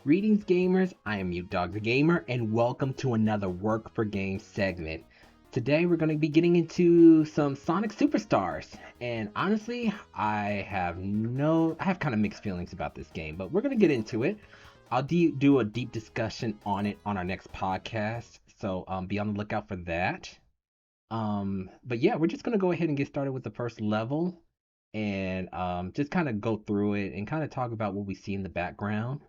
Greetings gamers, I am Mute Dog the Gamer, and welcome to another Work for Games segment. Today we're going to be getting into some Sonic Superstars, and honestly, I have kind of mixed feelings about this game, but we're going to get into it. I'll do a deep discussion on it on our next podcast, so be on the lookout for that. But yeah, we're just going to go ahead and get started with the first level, and just kind of go through it and kind of talk about what we see in the background.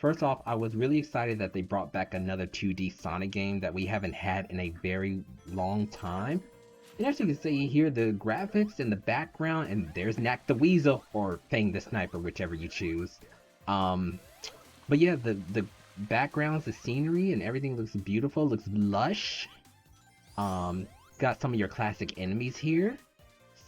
First off, I was really excited that they brought back another 2D Sonic game that we haven't had in a very long time. And as you can see here, the graphics and the background, and there's Knack the Weasel, or Fang the Sniper, whichever you choose. Um, but yeah, the backgrounds, the scenery, and everything looks beautiful, looks lush. Um, got some of your classic enemies here.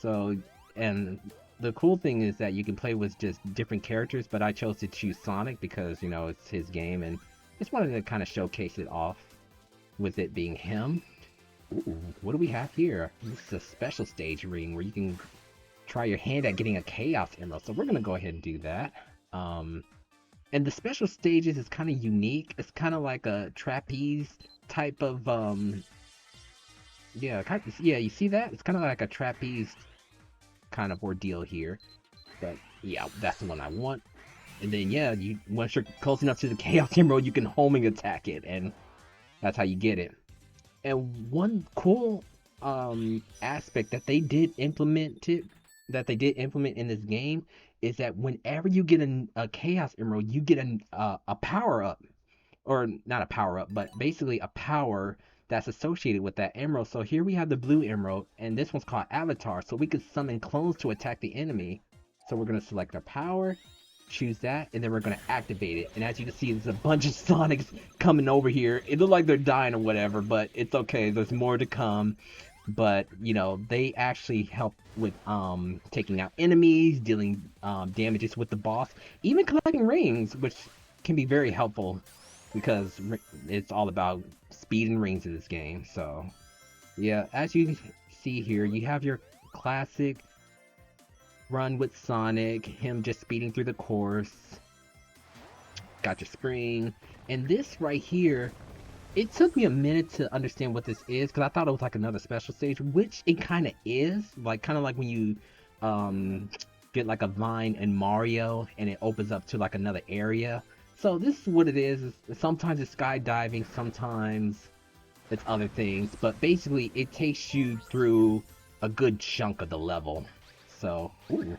So, and the cool thing is that you can play with just different characters, but I chose to choose Sonic because, it's his game and just wanted to kind of showcase it off with it being him. Ooh, what do we have here? This is a special stage ring where you can try your hand at getting a Chaos Emerald, so we're going to go ahead and do that. And the special stages is kind of unique. It's kind of like a trapeze type of, yeah, you see that? It's kind of like a trapeze kind of ordeal here. But yeah, that's the one I want. And then yeah, once you're close enough to the Chaos Emerald, you can homing attack it, and that's how you get it. And one cool aspect that they did implement in this game is that whenever you get a Chaos Emerald, you get a power up, or not a power up, but basically a power that's associated with that emerald. So here we have the blue emerald, and this one's called Avatar, so we could summon clones to attack the enemy. So we're going to select our power, choose that, and then we're going to activate it. And as you can see, there's a bunch of Sonics coming over here. It looks like they're dying or whatever, but it's okay. There's more to come. But, they actually help with taking out enemies, dealing damages with the boss, even collecting rings, which can be very helpful because it's all about speed and rings in this game. So yeah, as you see here, you have your classic run with Sonic, him just speeding through the course. Got your spring, and this right here, it took me a minute to understand what this is because I thought it was like another special stage, which it kind of is, like kind of like when you get like a vine in Mario and it opens up to like another area. So this is what it is. Sometimes it's skydiving, sometimes it's other things, but basically it takes you through a good chunk of the level. So, ooh,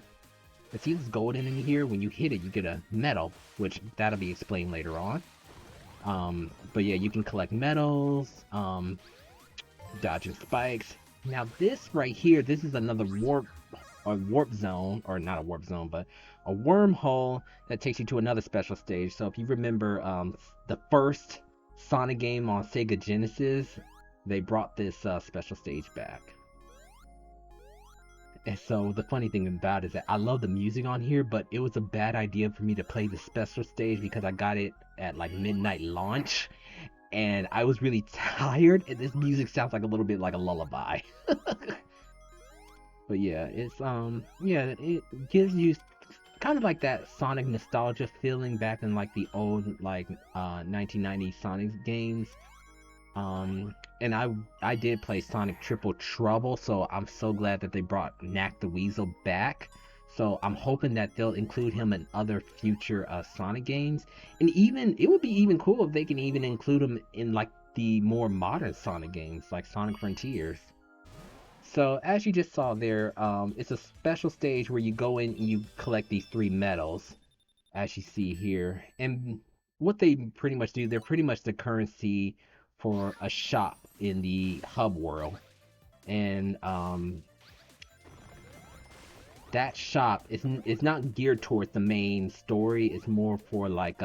let's see this golden in here. When you hit it, you get a medal, which that'll be explained later on. But yeah, you can collect medals, dodging spikes. Now this right here, this is another warp zone, or not a warp zone, but a wormhole that takes you to another special stage. So if you remember the first Sonic game on Sega Genesis, they brought this special stage back. And so the funny thing about it is that I love the music on here, but it was a bad idea for me to play the special stage because I got it at like midnight launch, and I was really tired, and this music sounds like a little bit like a lullaby. But yeah, it gives you kind of like that Sonic nostalgia feeling back in like the old 1990 Sonic games. And I did play Sonic Triple Trouble, so I'm so glad that they brought Knack the Weasel back. So I'm hoping that they'll include him in other future Sonic games, and even it would be even cool if they can even include him in like the more modern Sonic games, like Sonic Frontiers. So as you just saw there, it's a special stage where you go in and you collect these 3 medals, as you see here. And what they pretty much do, they're pretty much the currency for a shop in the hub world. And that shop is not geared towards the main story. It's more for like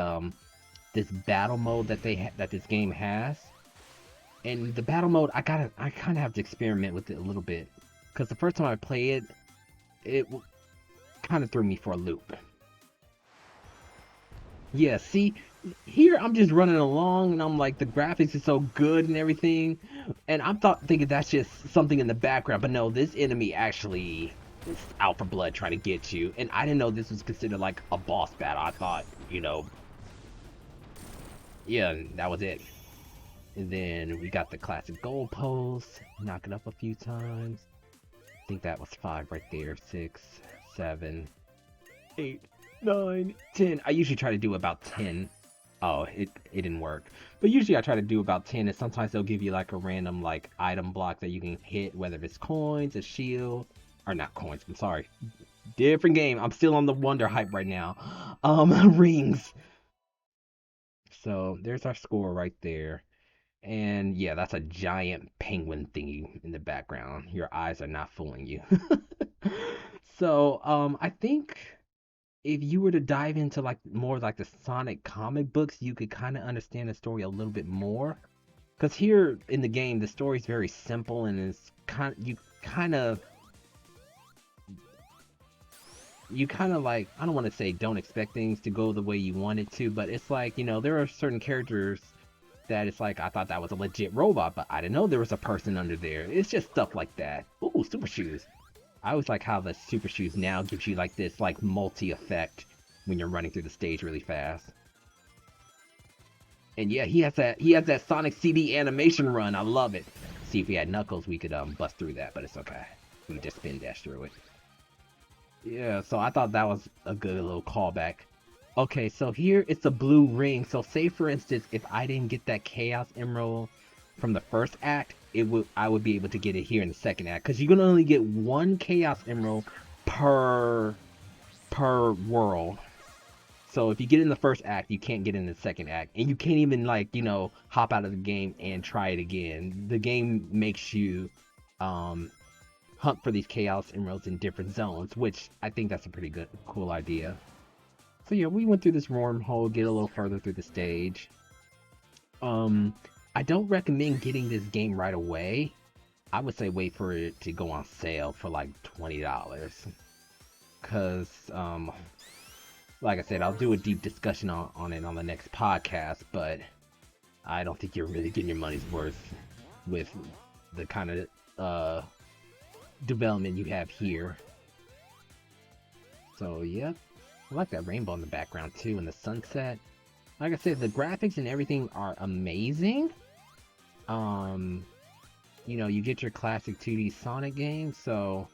this battle mode that this game has. And the battle mode, I kind of have to experiment with it a little bit, because the first time I played it kind of threw me for a loop. Yeah, see, here I'm just running along, and I'm like, the graphics is so good and everything, and thinking that's just something in the background, but no, this enemy actually is out for blood trying to get you, and I didn't know this was considered like a boss battle. I thought, yeah, that was it. And then we got the classic goalpost, knock it up a few times. I think that was 5 right there. 6, 7, 8, 9, 10. I usually try to do about 10. Oh, it didn't work. But usually I try to do about 10, and sometimes they'll give you like a random like item block that you can hit, whether it's coins, a shield, or not coins, I'm sorry. Different game. I'm still on the Wonder hype right now. Rings. So there's our score right there. And yeah, that's a giant penguin thingy in the background. Your eyes are not fooling you. So, I think if you were to dive into like more like the Sonic comic books, you could kind of understand the story a little bit more. Because here in the game, the story's very simple and it's you kind of like, I don't want to say don't expect things to go the way you want it to, but it's like, there are certain characters that it's like, I thought that was a legit robot, but I didn't know there was a person under there. It's just stuff like that. Ooh, super shoes. I always like how the super shoes now gives you like this like multi effect when you're running through the stage really fast. And yeah, he has that Sonic CD animation run. I love it. See, if we had Knuckles, we could bust through that, but it's okay. We can just spin dash through it. Yeah, so I thought that was a good little callback. Okay, so here it's a blue ring. So say for instance, if I didn't get that Chaos Emerald from the first act, I would be able to get it here in the second act. Because you can only get one Chaos Emerald per world. So if you get in the first act, you can't get in the second act. And you can't even like, hop out of the game and try it again. The game makes you hunt for these Chaos Emeralds in different zones, which I think that's a pretty cool idea. So yeah, we went through this wormhole, get a little further through the stage. Um, I don't recommend getting this game right away. I would say wait for it to go on sale for like $20. Cause like I said, I'll do a deep discussion on it on the next podcast, but I don't think you're really getting your money's worth with the kind of development you have here. So yeah, I like that rainbow in the background too, and the sunset. Like I said, the graphics and everything are amazing. Um, you get your classic 2D Sonic game, so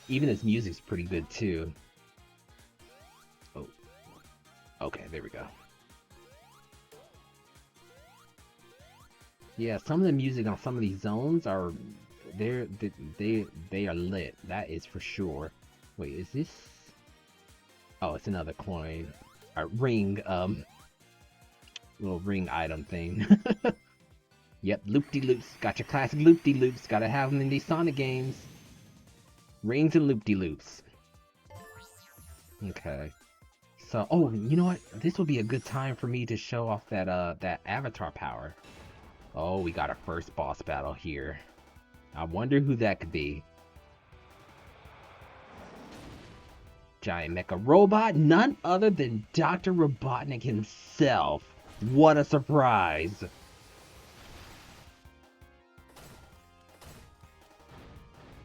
even his music's pretty good too. Oh, okay, there we go. Yeah, some of the music on some of these zones are they are lit. That is for sure. Wait, is this? Oh, it's another coin, a ring, little ring item thing. Yep, loop-de-loops. Got your classic loop-de-loops. Gotta have them in these Sonic games. Rings and loop-de-loops. Okay. So, oh, you know what? This will be a good time for me to show off that avatar power. Oh, we got our first boss battle here. I wonder who that could be. Giant mecha robot, none other than Dr. Robotnik himself. What a surprise!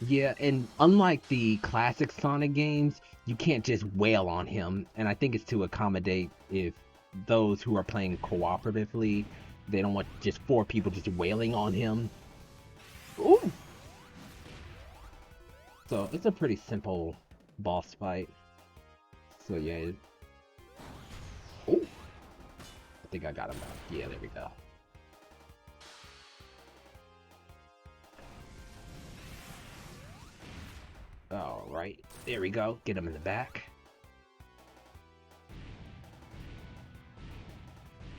Yeah, and unlike the classic Sonic games, you can't just wail on him, and I think it's to accommodate if those who are playing cooperatively, they don't want just 4 people just wailing on him. Ooh! So it's a pretty simple boss fight. So yeah. Oh! I think I got him out. Yeah, there we go. Alright, there we go. Get him in the back.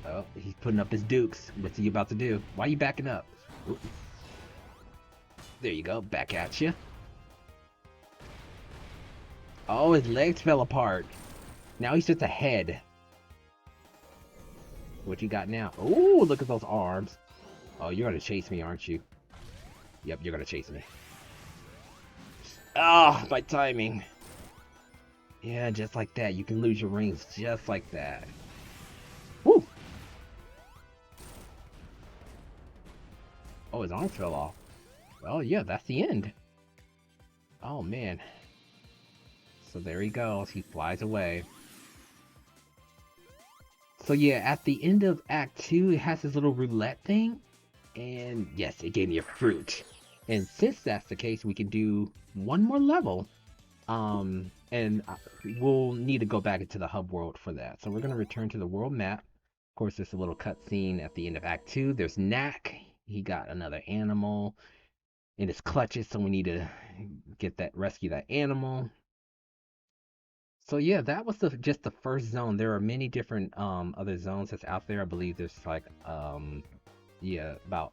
Oh, he's putting up his dukes. What's he about to do? Why are you backing up? Ooh. There you go, back at you. Oh, his legs fell apart. Now he's just a head. What you got now? Oh, look at those arms. Oh, you're gonna chase me, aren't you? Yep, you're gonna chase me. Ah, my timing. Yeah, just like that. You can lose your rings just like that. Woo! Oh, his arms fell off. Well, yeah, that's the end. Oh, man. So there he goes. He flies away. So yeah, at the end of Act 2, it has this little roulette thing, and yes, it gave me a fruit. And since that's the case, we can do one more level. And we'll need to go back into the hub world for that. So we're gonna return to the world map. Of course, there's a little cutscene at the end of Act 2. There's Knack. He got another animal in his clutches, so we need to rescue that animal. So yeah, that was just the first zone. There are many different other zones that's out there. I believe there's like yeah, about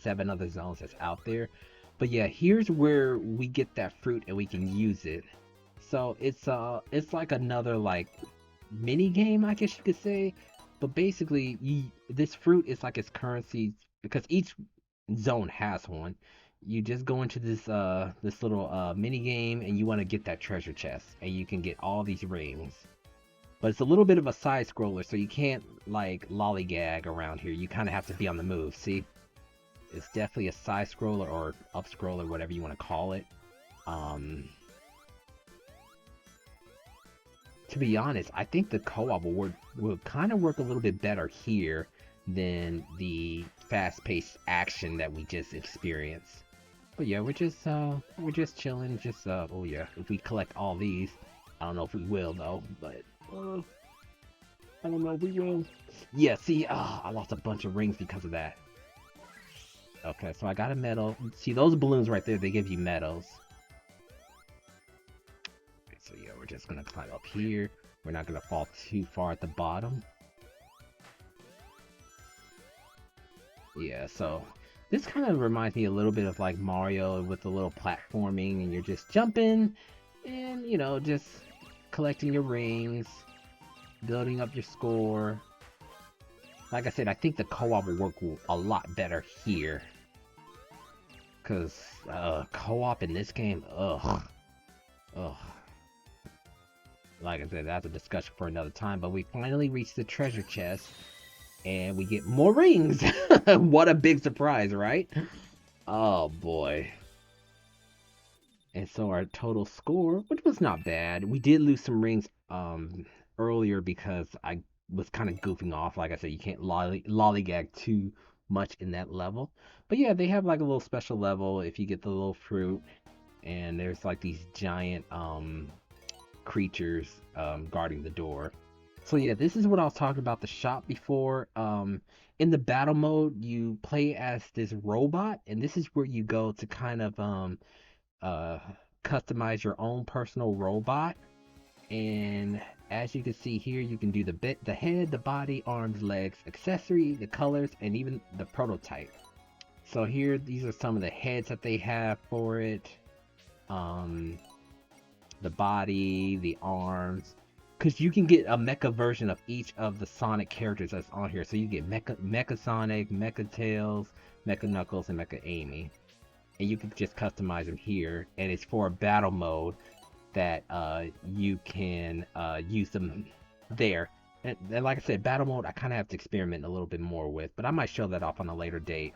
7 other zones that's out there. But yeah, here's where we get that fruit and we can use it. So it's like another like mini game, I guess you could say. But basically, this fruit is like its currency because each zone has one. You just go into this little mini game and you want to get that treasure chest and you can get all these rings. But it's a little bit of a side scroller, so you can't like lollygag around here. You kind of have to be on the move. See, it's definitely a side scroller or up scroller, whatever you want to call it. To be honest, I think the co-op will kind of work a little bit better here than the fast-paced action that we just experienced. But yeah, we're just chilling. Just oh yeah, if we collect all these, I don't know if we will though, but I don't know if we will. Yeah, see, I lost a bunch of rings because of that. Okay, so I got a medal. See those balloons right there? They give you medals. So yeah, we're just gonna climb up here. We're not gonna fall too far at the bottom. Yeah, so this kind of reminds me a little bit of like Mario with the little platforming, and you're just jumping and, you know, just collecting your rings, building up your score. Like I said, I think the co-op will work a lot better here. Because co-op in this game, ugh. Like I said, that's a discussion for another time, but we finally reached the treasure chest. And we get more rings. What a big surprise, right? Oh boy. And so our total score, which was not bad. We did lose some rings earlier because I was kind of goofing off. Like I said, you can't lollygag too much in that level. But yeah, they have like a little special level if you get the little fruit. And there's like these giant creatures guarding the door. So yeah, this is what I was talking about the shop before. In the battle mode, you play as this robot, and this is where you go to kind of uh, customize your own personal robot. And as you can see here, you can do the head, the body, arms, legs, accessory, the colors, and even the prototype. So here, these are some of the heads that they have for it. The body, the arms. Because you can get a mecha version of each of the Sonic characters that's on here. So you get Mecha Sonic, Mecha Tails, Mecha Knuckles, and Mecha Amy. And you can just customize them here. And it's for a battle mode that you can use them there. And like I said, battle mode I kind of have to experiment a little bit more with. But I might show that off on a later date.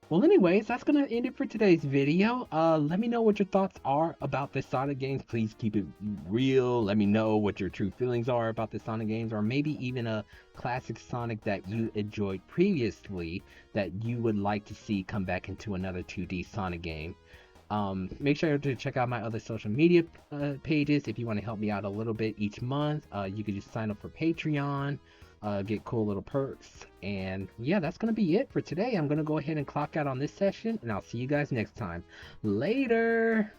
Well, anyways, that's going to end it for today's video. Let me know what your thoughts are about the Sonic games. Please keep it real. Let me know what your true feelings are about the Sonic games, or maybe even a classic Sonic that you enjoyed previously that you would like to see come back into another 2D Sonic game. Make sure to check out my other social media pages if you want to help me out a little bit each month. You can just sign up for Patreon. Get cool little perks. And yeah, that's gonna be it for today. I'm gonna go ahead and clock out on this session, and I'll see you guys next time. Later.